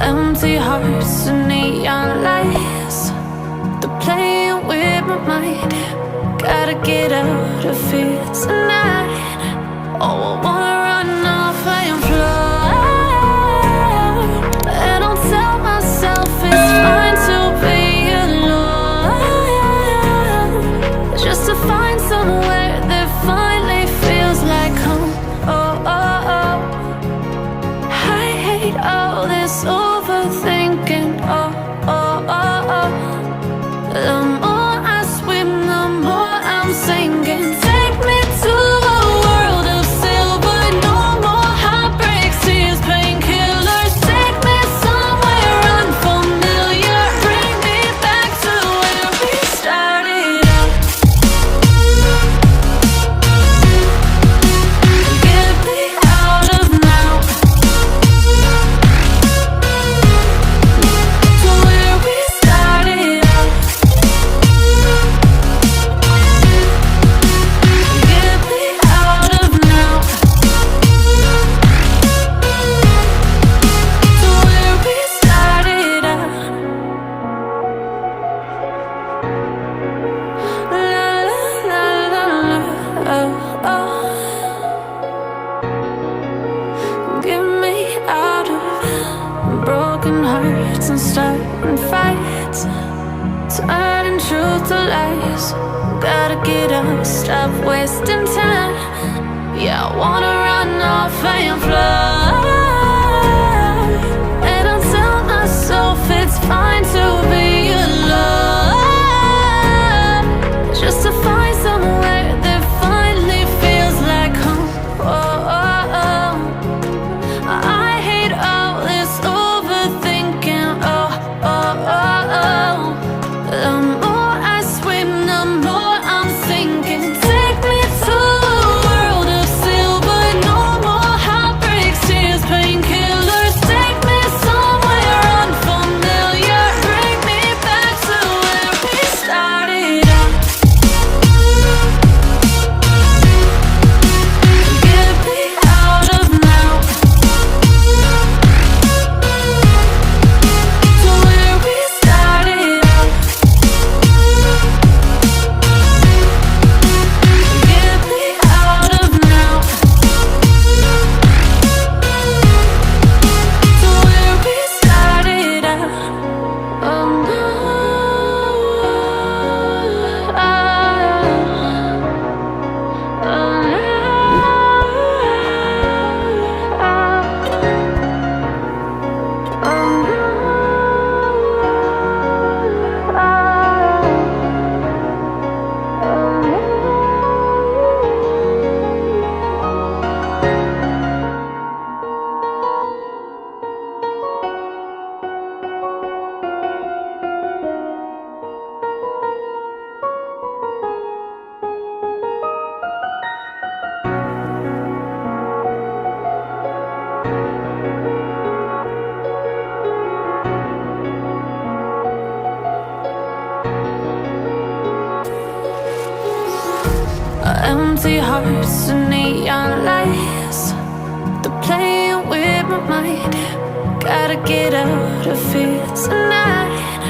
Empty hearts and neon lights, they're playing with my mind. Gotta get out of here tonight. Oh, I wanna run off and fly, and I'll tell myself it's fine to be alone, just to find somewhere that finally feels like home. Oh, oh, oh. I hate all this overthinking. Oh, oh, oh, oh. The more I swim, the more I'm sinking. Take me to a world of silver, no more heartbreaks, tears, painkillers. Take me somewhere unfamiliar, bring me back to where we started out. Get me out of now, to where we started out. Get me out of now, to where we started out. La la la la la, oh, oh. Get me out of broken hearts and starting fights, turning truth to lies. Gotta get up, stop wasting time. Yeah, I wanna run off and fly, and I'll tell myself it's fine to be alone, just to find somewhere that finally feels like home. Oh, oh, oh. I hate all this overthinking. Oh, oh, oh, oh. The more I swim, the more I'm sinking. Take me to a world of silver, no more heartbreaks, tears, painkillers. Take me somewhere unfamiliar, bring me back to where we started out. Get me out of now, to where we started out. Get me out of now, to where we started out. Oh no, empty hearts and neon lights, they're playing with my mind. Gotta get out of here tonight.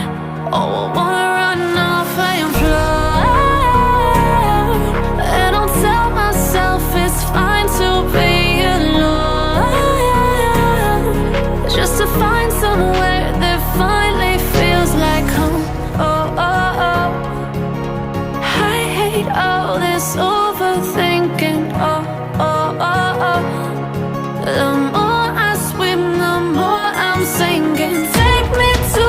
Oh, I wanna run off and fly, and I'll tell myself it's fine to be alone, just to find somewhere that finally feels like home. Oh, oh, oh. I hate all this overthinking. Oh, oh, oh, oh. The more I swim, the more I'm sinking. Take me to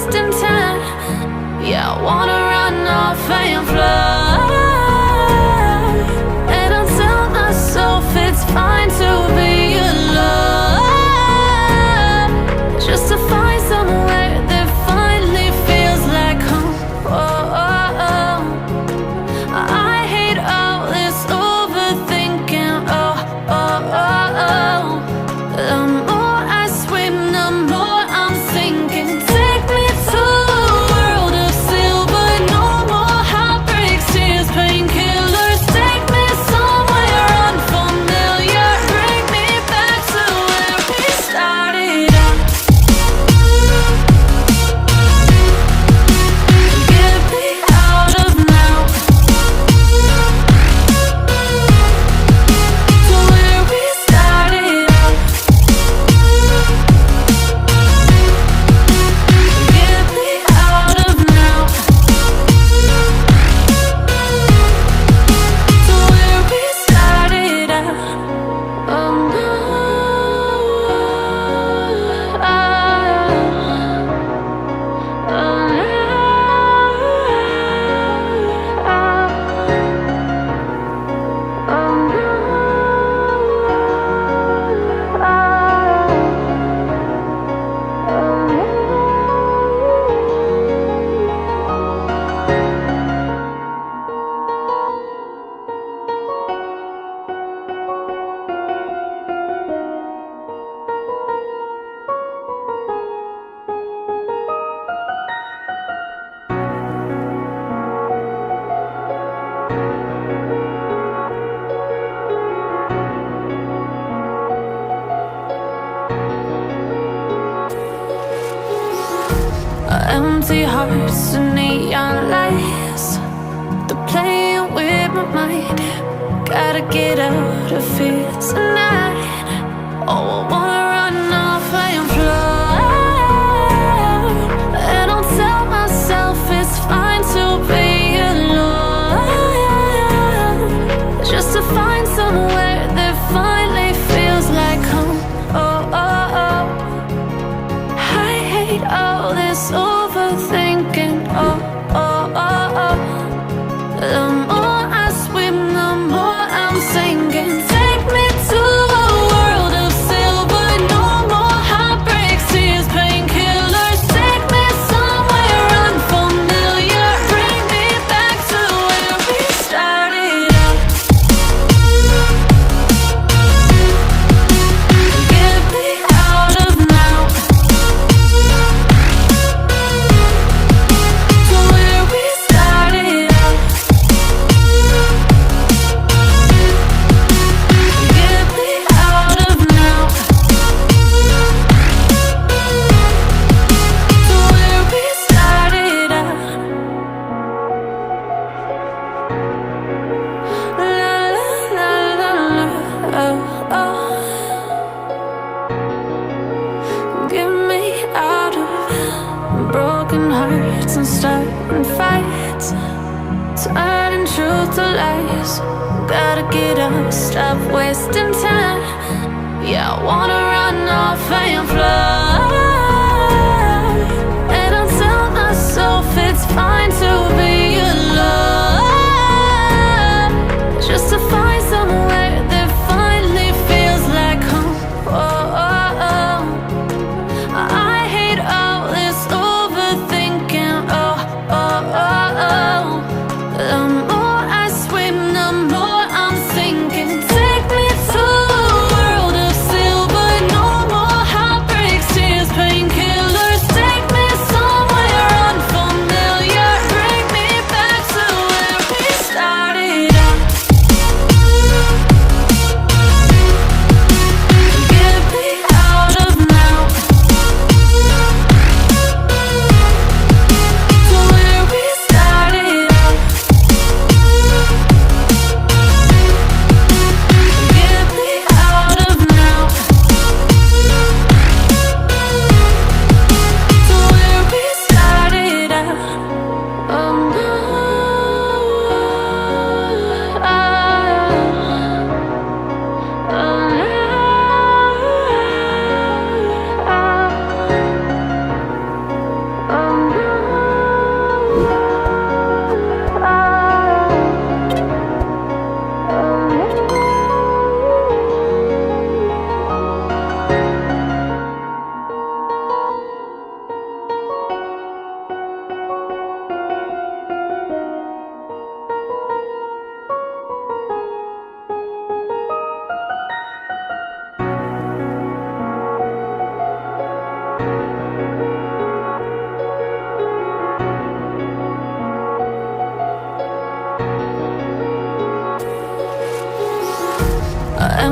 wasting time. Yeah, I wanna run off and fly. And I'll tell myself it's fine to be alone, just to find somewhere that finally feels like home. Oh, oh, oh. I hate all this overthinking. Oh, oh, oh, oh. The more I swim, the more I'm sinking. Take me to a world of silver. No more heartbreaks, tears, painkillers. Take me somewhere unfamiliar. Bring me back to where we started out. Get me out of now, to where we started out. Get me out of now, to where we started out. Oh no, empty hearts and neon lights, they're playing with my mind. Gotta get out of here tonight. Oh, I wanna run off and fly. And I'll tell myself it's fine to be alone, just to find somewhere that finally feels like home. Oh, oh, oh. I hate all this overthinking. Oh, oh, oh, oh. The more I swim, the more I'm sinking. Take me to a world of silver. No more heartbreaks, tears, painkillers. Take me somewhere unfamiliar. Bring me back to where we started out. Get me out of now, to where we started out. Get me out of now, to where we started out. La la la la la, oh, oh. Get me out of broken hearts and starting fights, turning truth to lies. Gotta get up, stop wasting time. Yeah, I wanna run off and fly. And I'll tell myself it's fine to be alone, just to find somewhere that finally feels like home. Oh, oh, oh. I hate all this overthinking. Oh, oh, oh, oh. The more I swim, the more I'm sinking. Take me to a world of silver. No more heartbreaks, tears,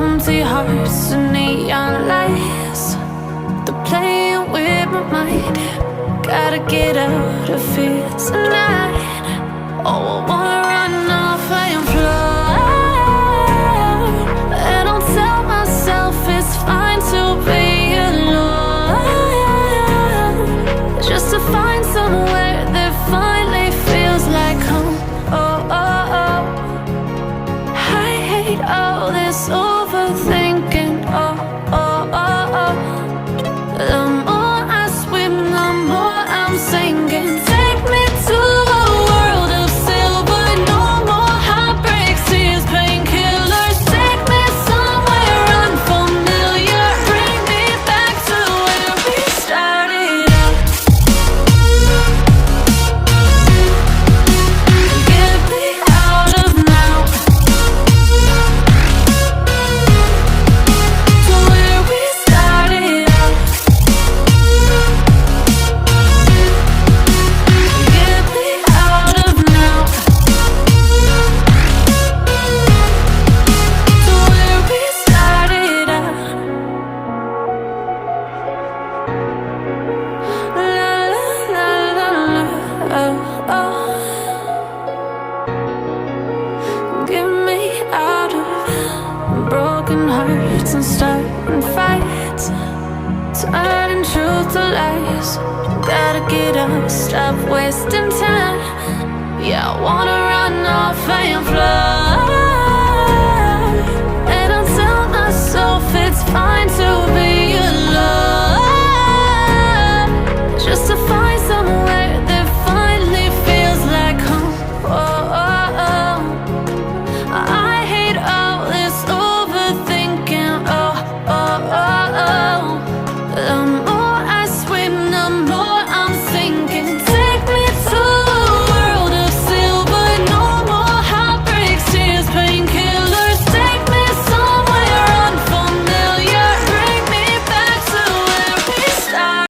empty hearts and neon lights. They're playing with my mind. Gotta get out of here tonight. Oh, I wanna run off and fly. And I'll tell myself it's fine to be alone, just to find somewhere that finally feels like home. Oh, oh, oh. I hate all this overthinking. Oh, oh, oh, oh. The more I swim, the more I'm sinking. Take me to a world of silver. No more heartbreaks, tears, painkillers. Take me somewhere unfamiliar. Bring me back to where we started out. Get me out of now, to where we started out. Get me out of now, to where we started out. La la la la la, oh, oh. Get me out of broken hearts and starting fights, turning truth to lies. Gotta get up, stop wasting time. Yeah, I wanna run off and fly.